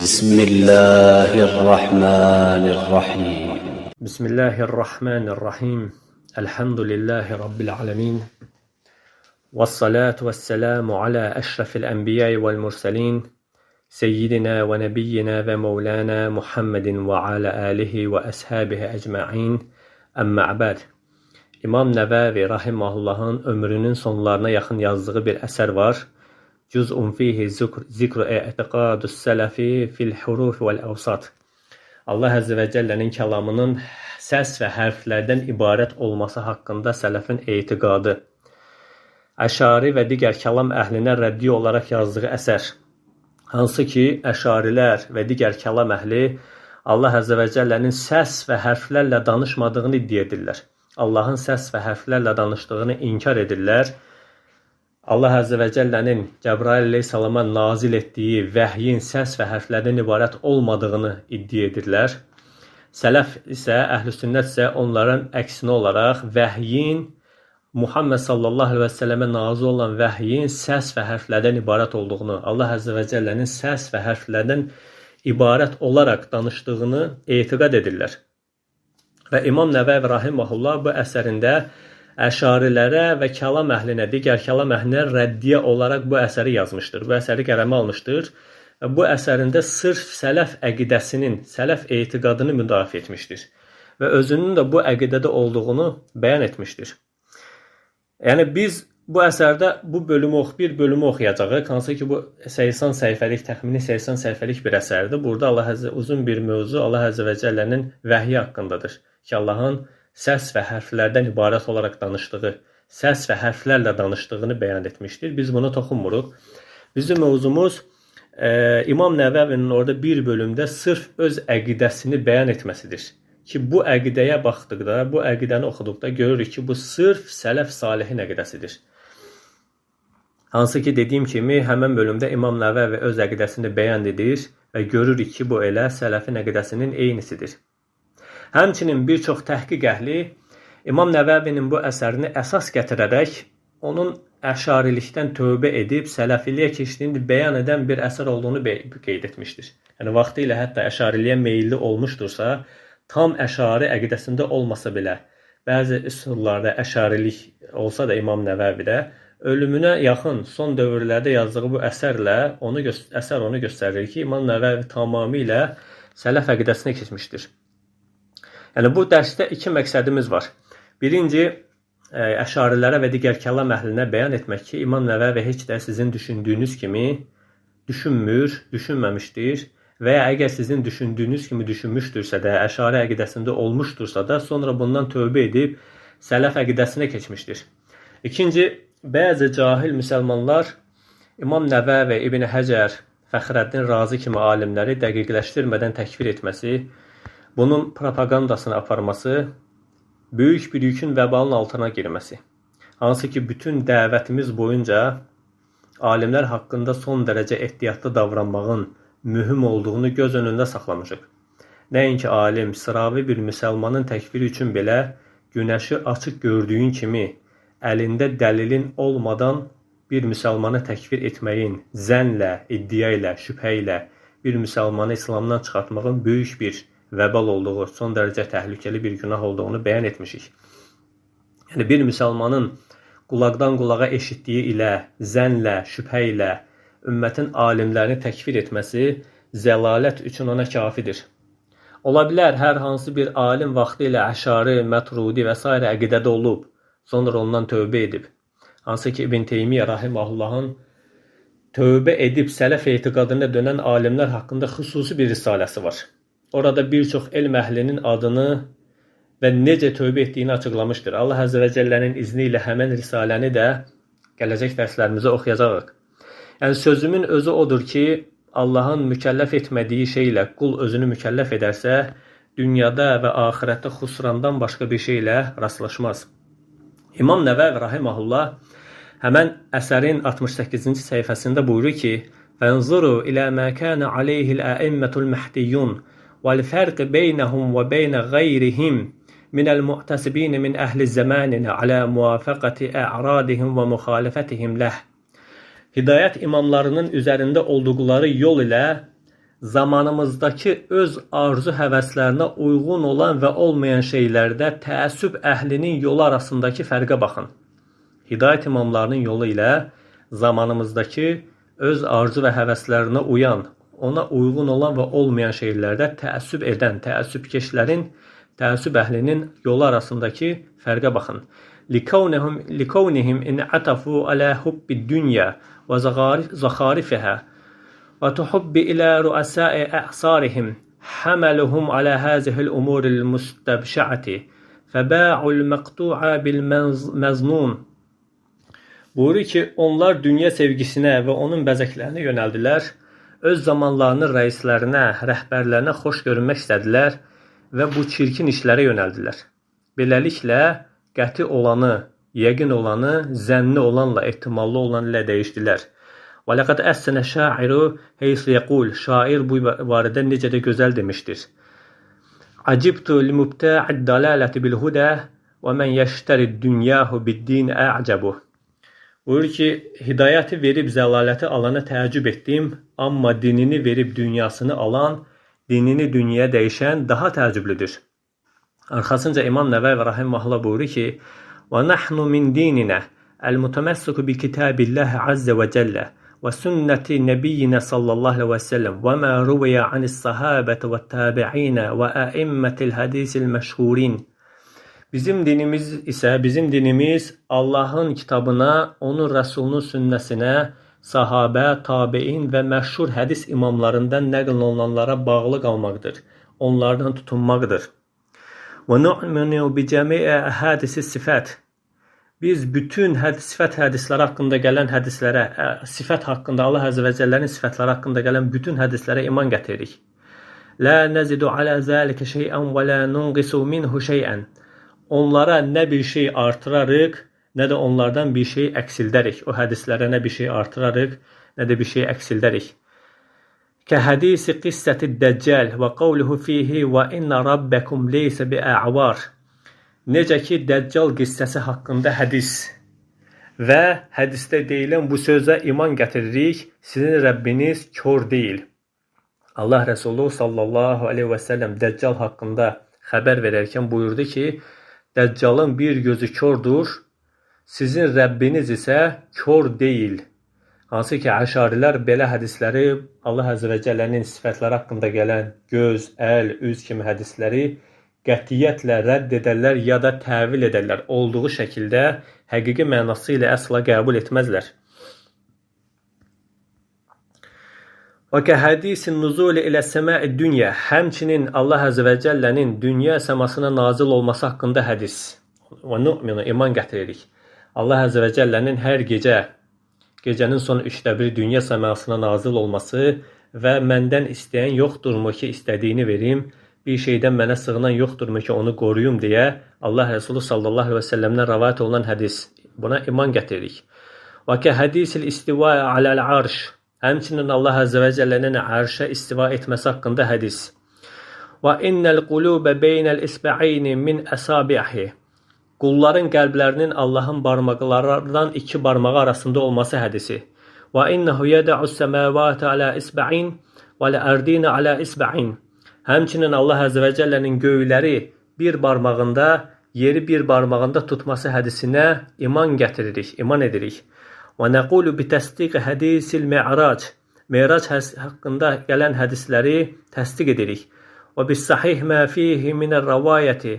بسم الله الرحمن الرحيم بسم الله الرحمن الرحيم الحمد لله رب العالمين والصلاة والسلام على أشرف الأنبياء والمرسلين سيدنا ونبينا ومولانا محمد وعلى آله وأصحابه أجمعين أما بعد. İmam Nəvəvi rahimahullahın ömrünün sonlarına yaxın yazdığı bir əsər var. Cüz'un fihi zikru i'tiqadus sələfi fil huruf vel avsat. Allah Əzze və Cəllənin kəlamının səs və hərflərdən ibarət olması haqqında sələfin etiqadı. Əşari və digər kəlam əhlinə rəddi olaraq yazdığı əsər. Hansı ki, əşarilər və digər kəlam əhli Allah Əzze və Cəllənin səs və hərflərlə danışmadığını iddia edirlər. Allahın səs və hərflərlə danışdığını inkar edirlər. Allah Əzze və Cəllənin Cəbrail əleyhissalama nazil etdiyi vəhyin səs və hərflərdən ibarət olmadığını iddia edirlər. Sələf isə, əhl-i sünnət isə onların əksinə olaraq vəhyin, Muhammed sallallahu aleyhi və səlləmə nazil olan vəhyin səs və hərflərdən ibarət olduğunu, Allah Əzze və Cəllənin səs və hərflərdən ibarət olaraq danışdığını etiqad edirlər. Və İmam Nəvəvi rahimehullah bu əsərində əşarilərə və kəlam əhlinə, digər kəlam əhlinə rəddiyə olaraq bu əsəri yazmışdır. Bu əsəri qələmə almışdır. Və bu əsərində sırf sələf əqidəsinin, sələf etiqadını müdafiə etmişdir. Və özünün də bu əqidədə olduğunu bəyan etmişdir. Yəni biz bu əsərdə bu bölümü bir bölümü oxuyacağıq. Hansı ki bu 80 səhifəlik, təxmini 80 səhifəlik bir əsərdir. Burada uzun bir mövzu Allah Əzze və Cəllənin vəhyi haqqındadır. Ki Allahın səs və hərflərdən ibarət olaraq danışdığı, səs və hərflərlə danışdığını bəyan etmişdir. Biz buna toxunmuruq. Bizim mövzumuz İmam Nəvəvinin orada bir bölümdə sırf öz əqidəsini bəyan etməsidir. Ki bu əqidəyə baxdıqda, bu əqidəni oxuduqda görürük ki, bu sırf sələf salihin əqidəsidir. Hansı ki dediyim kimi həmən bölümdə İmam Nəvəvi öz əqidəsini bəyan edir və görürük ki, bu elə sələfin əqidəsinin eynisidir. Həmçinin bir çox təhqiq əhli İmam Nəvəvinin bu əsərini əsas gətirərək onun əşarilikdən tövbə edib sələfiliyə keçdiyini bəyan edən bir əsər olduğunu qeyd etmişdir. Yəni vaxtı ilə hətta əşariliyə meyilli olmuşdursa, tam əşari əqidəsində olmasa belə, bəzi üsullarda əşarilik olsa da İmam Nəvəvidə ölümünə yaxın son dövrlərdə yazdığı bu əsərlə əsər onu göstərir ki, İmam Nəvəvi tamamilə sələf əqidəsinə keçmişdir. Yəni bu dərsdə iki məqsədimiz var. Birinci, əşarilərə və digər kəlam əhlinə bəyan etmək ki, İmam Nəvəvi heç də sizin düşündüyünüz kimi düşünmür, düşünməmişdir və ya əgər sizin düşündüyünüz kimi düşünmüşdürsə də, əşari əqidəsində olmuşdursa da, sonra bundan tövbə edib sələf əqidəsinə keçmişdir. İkinci, bəzi cahil müsəlmanlar İmam Nəvəvi, İbn Həcər, Fəxrəddin Razi kimi alimləri dəqiqləşdirmədən təkfir etməsi, bunun propagandasını aparması, böyük bir yükün vəbalın altına girməsi. Hansı ki, bütün dəvətimiz boyunca alimlər haqqında son dərəcə ehtiyatlı davranmağın mühüm olduğunu göz önündə saxlamışıq. Nəinki alim, sıravi bir müsəlmanın təkfiri üçün belə günəşi açıq gördüyün kimi əlində dəlilin olmadan bir müsəlmanı təkfir etməyin, zənlə, iddia ilə, şübhə ilə bir müsəlmanı İslamdan çıxartmağın böyük bir vəbal olduğu, son dərəcə təhlükəli bir günah olduğunu bəyan etmişik. Yəni bir müsəlmanın qulaqdan qulağa eşitdiyi ilə, zənlə, şübhə ilə ümmətin alimlərini təkfir etməsi zəlalət üçün ona kafidir. Ola bilər, hər hansı bir alim vaxtı ilə əşari, məturidi və s. əqidədə olub, sonra ondan tövbə edib. Hansı ki, İbn Teymiyyə rahimahullahın tövbə edib sələf etiqadına dönən alimlər haqqında xüsusi bir risaləsi var. Orada bir çox elm əhlinin adını və necə tövbə etdiyini açıqlamışdır. Allah Əzze və Cəllənin izni ilə həmən risaləni də gələcək dərslərimizə oxuyacağıq. Yəni sözümün özü odur ki, Allahın mükəlləf etmədiyi şeylə qul özünü mükəlləf edərsə, dünyada və axirətdə xusrandan başqa bir şeylə rastlaşmaz. İmam Nəvəvi rahimehullah həmən əsərin 68-ci səhifəsində buyurur ki, فَانْظُرُوا إِلَى مَا كَانَ عَلَيْهِ الْأَئِمَّةُ الْمَهْدِيُّونَ وَالْفَرْقِ بَيْنَهُمْ وَبَيْنَ غَيْرِهِمْ مِنَ الْمُعْتَسِبِينَ مِنْ أَهْلِ الزَّمَانِنَ عَلَى مُوَافَقَةِ أَعْرَادِهِمْ وَمُخَالَفَتِهِمْ لَهُ. Hidayət imamlarının üzərində olduqları yol ilə zamanımızdakı öz arzu həvəslərinə uyğun olan və olmayan şeylərdə təəssüb əhlinin yolu arasındakı fərqə baxın. Hidayət imamlarının yolu ilə zamanımızdakı öz arzu və həvəslərinə uyan, ona uyğun olan və olmayan şeylərdə təəssüb edən, təəssübkeşlərin, təəssüb əhlinin yolu arasındakı fərqə baxın. لِكَوْنِهِمْ إِنْ عَتَفُوا عَلَى حُبِّ الدُّنْيَا وَزَخَارِفِهَا وَتُحُبِّ إِلَى رُؤَسَاءِ أَعْصَارِهِمْ حَمَلُهُمْ على هذه الأمور المستبشعة فباعوا المقطوع بالمزنون. Buyurur ki, onlar dünya sevgisinə və onun bəzəklərinə yönəldilər, öz zamanlarının rəislərinə, rəhbərlərinə xoş görünmək istədilər və bu çirkin işlərə yönəldilər. Beləliklə, qəti olanı, yəqin olanı, zənni olanla, ehtimallı olan ilə dəyişdilər. وَلَقَدْ أَحْسَنَ الشَّاعِرُ حَيْثُ يَقُولُ Şair bu barədə necə də gözəl demişdir. عَجِبْتُ لِمُبْتَاعِ الدَّلَالَةِ بِالْهُدَى وَمَنْ يَشْتَرِ الدُّنْيَاهُ بِالدِّينِ أَعْجَبُهُ. Buyurur ki, hidayəti verib zəlaləti alana təəccüb etdim, amma dinini verib dünyasını alan, dinini dünyaya dəyişən daha təəccüblüdür. Arxasınca İmam Nəvəvi rahimehullah buyurur ki, وَنَحْنُ مِنْ دِينِنَا الْمُتَمَسِّكُ بِكِتَابِ اللّٰهِ عَزَّ وَجَلَّ وَسُنَّةِ نَبِيِّنَا صلى الله عليه وسلم وما روي عن الصحابة والتابعين وأئمة الحديث المشهورين. Bizim dinimiz Allahın kitabına, onun Rəsulunun sünnəsinə, sahabə, tabein və məşhur hədis imamlarından nəql olunanlara bağlı qalmaqdır. Onlardan tutunmaqdır. وَنُؤْمِنُ بِجَمِيعِ أَحَادِثِ الصِّفَاتِ. Biz bütün sifət hədisləri haqqında gələn hədislərə, sifət haqqında, Allah Əzə və Cəllənin sifətləri haqqında gələn bütün hədislərə iman gətiririk. لَا نَزِدُ عَلَى ذَلِكَ شَيْئًا وَلَا نُنْقِسُ مِنْهُ شَيْئًا. Onlara nə bir şey artırarıq, nə də onlardan bir şey əksildərik. O hədislərə nə bir şey artırarıq, nə də bir şey əksildərik. Kəhədisi qissəti Dəccal və qavluhu fihi və inna rabbəkum leysə bi'ə'var. Necə ki, Dəccal qissəsi haqqında hədis və hədisdə deyilən bu sözə iman gətiririk, sizin Rəbbiniz kör deyil. Allah Rəsulü sallallahu aleyhi və səlləm Dəccal haqqında xəbər verərkən buyurdu ki, Dəccalın bir gözü kördür, sizin Rəbbiniz isə kör deyil. Hansı ki, əşarilər belə hədisləri, Allah Əzə və Cəllənin sifətləri haqqında gələn göz, əl, üz kimi hədisləri qətiyyətlə rədd edərlər ya da təvil edərlər. Olduğu şəkildə həqiqi mənası ilə əsla qəbul etməzlər. Və kəhədisin nuzuli ilə səma-i dünya. Həmçinin Allah Əzə və Cəllənin dünya səmasına nazil olması haqqında hədis. Və nu'minu, iman gətiririk. Allah Əzə və Cəllənin hər gecənin son 1/3 dünya səmasına nazil olması və məndən istəyən yoxdurmu ki, istədiyini verim, bir şeydən mənə sığınan yoxdurmu ki, onu qoruyum deyə Allah Rəsulü sallallahu aleyhi və səlləmdən rəvayət olunan hədis. Buna iman gətiririk. Və kəhədisil istiva aləl arş. Həmçinin Allah Əzə və Cəllənin ərşə istiva etməsi haqqında hədis. Və innəl qulubə beynəl isba'ayni min əsabihi. Qulların qəlblərinin Allahın barmaqlarından 2 barmağı arasında olması hədisi. Və innehu yədə'us səməvati alə isba'in və lə'ərdinə alə isba'in. Həmçinin Allah Əzə və Cəllənin göyləri bir barmağında, yeri bir barmağında tutması hədisinə iman gətiririk, iman edirik. Və nəqulu bitəsdiq hədisil mi'rac. Mi'rac haqqında gələn hədisləri təsdiq edirik. Və bis-sahih mə fihi minər rəvayəti.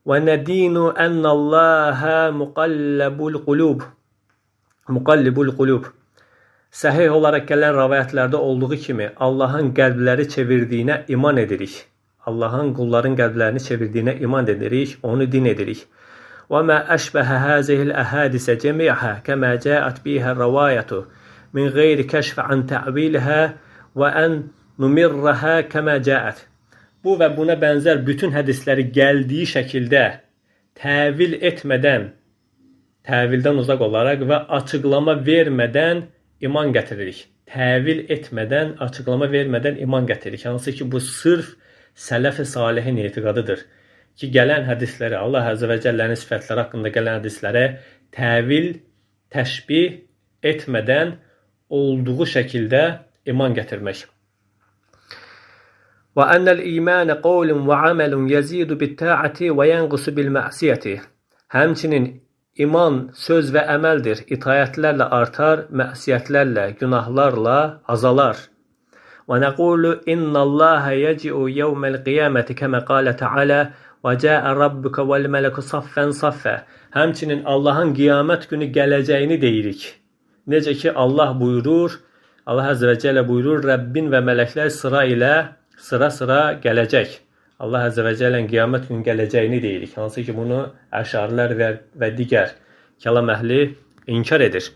Və nədinu ənəlləhə muqallibul qulub. Səhih olaraq gələn rəvayətlərdə olduğu kimi Allahın qəlbləri çevirdiyinə iman edirik. Allahın qulların qəlblərini çevirdiyinə iman edirik, onu din edirik. وَمَا أَشْبَهَ هَذِهِ الْأَحَادِثَ جَمِيعَهَا كَمَا جَاءَتْ بِهَا الرَّوَايَةُ مِنْ غَيْرِ كَشْفٍ عَنْ تَعْوِيلِهَا وَأَنْ نُمِرَّهَا كَمَا جَاءَتْ. Bu və buna bənzər bütün hədisləri gəldiyi şəkildə təvil etmədən, təvildən uzaq olaraq və açıqlama vermədən iman gətiririk. Təvil etmədən, açıqlama vermədən iman gətiririk. Hansı ki, bu sırf sələf-i salihin etiqadıdır. Ki, gələn hədisləri, Allah Əzə və Cəllənin sifətləri haqqında gələn hədislərə təvil, təşbih etmədən olduğu şəkildə iman gətirmək. Və ənəl imanə qavlun və amelun yezidu bit-ta'ati və yenqusu bil-ma'siyeti. Həmçinin iman söz və əməldir. İtaətlərlə artar, məsiyətlərlə, günahlarla azalar. Və nəqulu innallaha yeci'u yevməl qiyaməti kəmə qalə Teala və cəə rabbuka vəl mələku saffən saffə. Həmçinin Allahın qiyamət günü gələcəyini deyirik. Necə ki Allah buyurur, Allah Azze və Celle buyurur, Rəbbin və mələklər sıra gələcək. Allah Azze və Celle'nin qiyamət günü gələcəyini deyirik. Hansı ki bunu əşarilər və digər kəlam əhli inkar edir.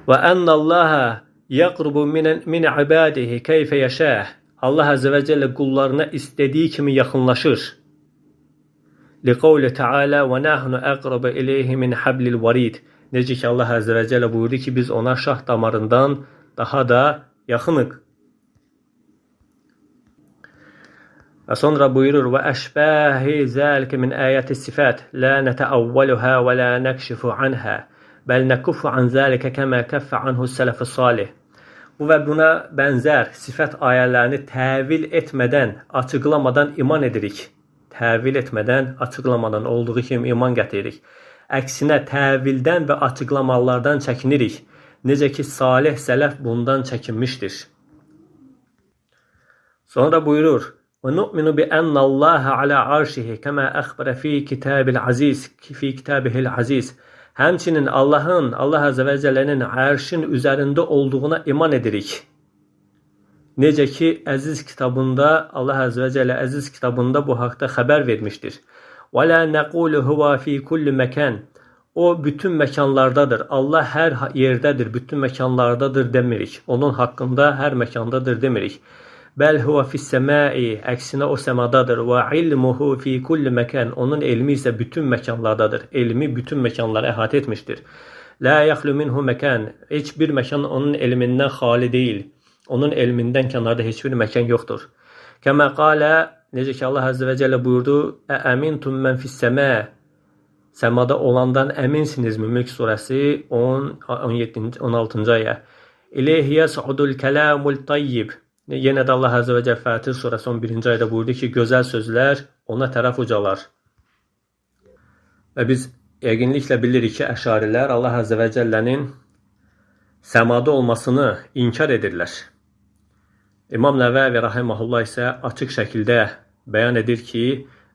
Və ənəllaha yəqrubu min ibadihi keyfə yəşəh. Allah Azze və Celle qullarına istədiyi kimi yaxınlaşır. Liqavli Teala və nəhnu əqrabu ileyhi min hablil varid. Necə ki Allah Azze və Celle buyurdu ki biz ona şah damarından daha da yaxınıq. Və sonra buyurur və əşbəhi zəlikə min ayəti sifət la netəavvaluha və la nəkşifu anha bəl nəkuffu an zəlikə kəmə kəffə anhu sələf-i salih. Bu və buna bənzər sifət ayələrini təvil etmədən, açıqlamadan iman edirik. Təvil etmədən, açıqlamadan olduğu kimi iman gətiririk. Əksinə təvildən və açıqlamalardan çəkinirik. Necə ki salih sələf bundan çəkinmişdir. Sonra buyurur və nu'minu bi ənəllaha alə arşihi kəmə əxbərə fi kitabihil aziz. Həmçinin Allah Azze və Celle'nin ərşin üzərində olduğuna iman edirik. Necə ki əziz kitabında Allah Azze və Celle əziz kitabında bu haqda xəbər vermişdir. Və la nəqulu huva fi kulli məkan. O bütün məkanlardadır. Allah hər yerdədir, bütün məkanlardadır demirik. Onun haqqında hər məkandadır demirik. Bəl huva fis-səmai, əksinə o səmadadır. Və ilmuhu fi kulli məkan. Onun elmi isə bütün məkanlardadır. Elmi bütün məkanları əhatə etmişdir. La yaxlu minhu məkan. Heç bir məkan onun elmindən xali deyil. Onun elmindən kənarda heç bir məkan yoxdur. Kəmə qalə, necə ki Allah Azze və Celle buyurdu, əmintum mən fis-səmə. Səmada olandan əminsinizmi? Mülk surəsi 16-cı ayə. İleyhi yəs'udul kəlamul tayyib. Yenə də Allah Azze və Celle Fətir surəsi 11-ci ayda buyurdu ki, gözəl sözlər ona tərəf ucalar. Və biz yəqinliklə bilirik ki, əşarilər Allah Azze və Celle'nin səmada olmasını inkar edirlər. İmam Nəvəvi rahimehullah isə açıq şəkildə bəyan edir ki,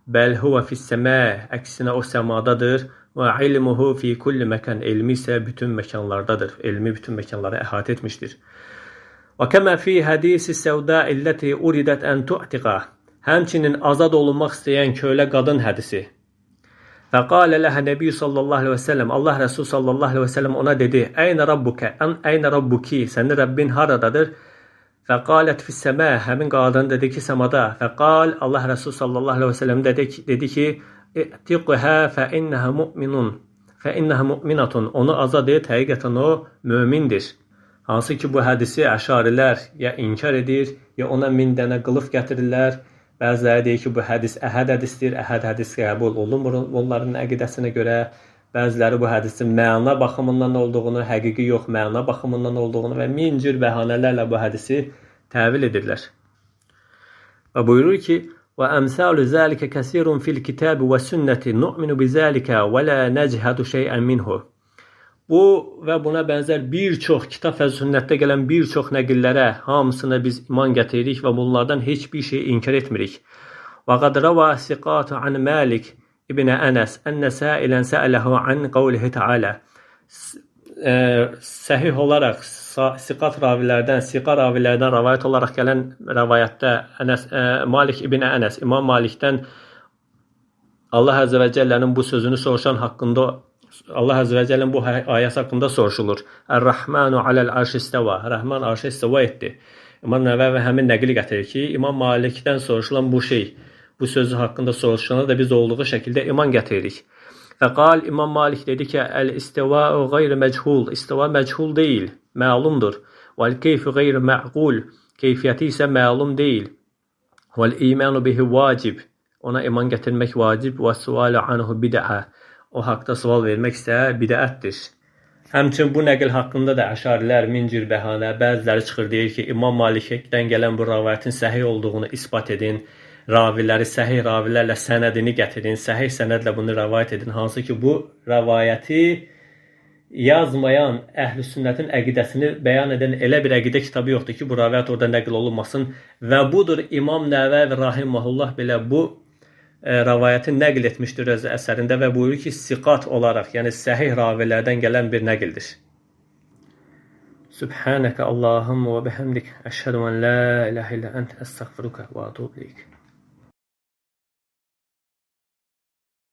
bəl huva fis-səmə, əksinə o səmadadır və ilmuhu fi kulli məkan, elmi isə bütün məkanlardadır. Elmi bütün məkanları əhatə etmişdir. Və kəmə fi hədisi səvda illəti uridət ən tu'tiqa. Həmçinin azad olunmaq istəyən kölə qadın hədisi. Və qalə ləhə Nəbi sallallahu aleyhi və səlləm, Allah Rəsul sallallahu aleyhi və səlləm ona dedi, Əynə rabbukə, əynə rabbuki, sənin Rəbbin haradadır? Və qalət fis-səmə, həmin qadın dedi ki, səmada. Və qal, Allah Rəsul sallallahu aleyhi və səlləm dedi ki, İ'tiqhə fə innəhə mu'minatun, onu azad et, həqiqətən o mömindir. Hansı ki bu hədisi əşarilər ya inkar edir, ya ona 1000 dənə qılıq gətirirlər. Bəziləri deyir ki, bu hədis əhəd hədisdir, əhəd hədis qəbul olunmur onların əqidəsinə görə. Bəziləri bu hədisin məna baxımından olduğunu, həqiqi yox məna baxımından olduğunu və 1000 cür bəhanələrlə bu hədisi təvil edirlər. Və buyurur ki, və əmsalu zəlikə kəsirun fil kitabi və sünnəti nu'minu bizəlikə və lə nəcəhədu şeyən minhu. Bu və buna bənzər bir çox kitab və sünnətdə gələn bir çox nəqillərə hamısına biz iman gətiririk və bunlardan heç bir şey inkar etmirik. Və qad rava siqatu an Malik ibn Ənəs ənə səilən səələhu an qavlihi Teala. Səhih olaraq siqat ravilərdən rəvayət olaraq gələn rəvayətdə Malik ibn Ənəs, İmam Malikdən Allah Azze və Cellə'nin bu sözünü soruşan haqqında Allah Azze və Celle'nin bu ayəsi haqqında soruşulur. Ər-Rəhmanu aləl arş istəva. Rəhman arşa istəva etdi. İmam Nəvəvi həmin nəqli gətirir ki, İmam Malikdən soruşulan bu bu sözü haqqında soruşana da biz olduğu şəkildə iman gətiririk. Və qal, İmam Malik dedi ki, əl-istəva'u qeyri məchul. İstəva məchul deyil, məlumdur. Vəl-keyfi qeyri məqul. Keyfiyyəti isə məlum deyil. Vəl-imanu bihi vacib. Ona iman gətirmək vacib və sualu anhu bid'ə. O haqda sual vermək isə bidətdir. Həmçinin bu nəql haqqında da əşarilər min cür bəhanə, bəziləri çıxır deyir ki, İmam Malikdən gələn bu rəvayətin səhih olduğunu isbat edin, raviləri səhih ravilərlə sənədini gətirin, səhih sənədlə bunu rəvayət edin. Hansı ki, bu rəvayəti yazmayan əhl-i-sünnətin əqidəsini bəyan edən elə bir əqidə kitabı yoxdur ki, bu rəvayət orada nəql olunmasın. Və budur İmam Nəvəvi rahimehullah belə bu rəvayəti nəql etmişdir öz əsərində və buyurur ki, siqat olaraq, yəni səhih ravilərdən gələn bir nəqildir. Subhanəkə Allahumma və bihamdik, əşhədu ən la ilahə illə ənt, əstəğfiruka və etûbu ileyk.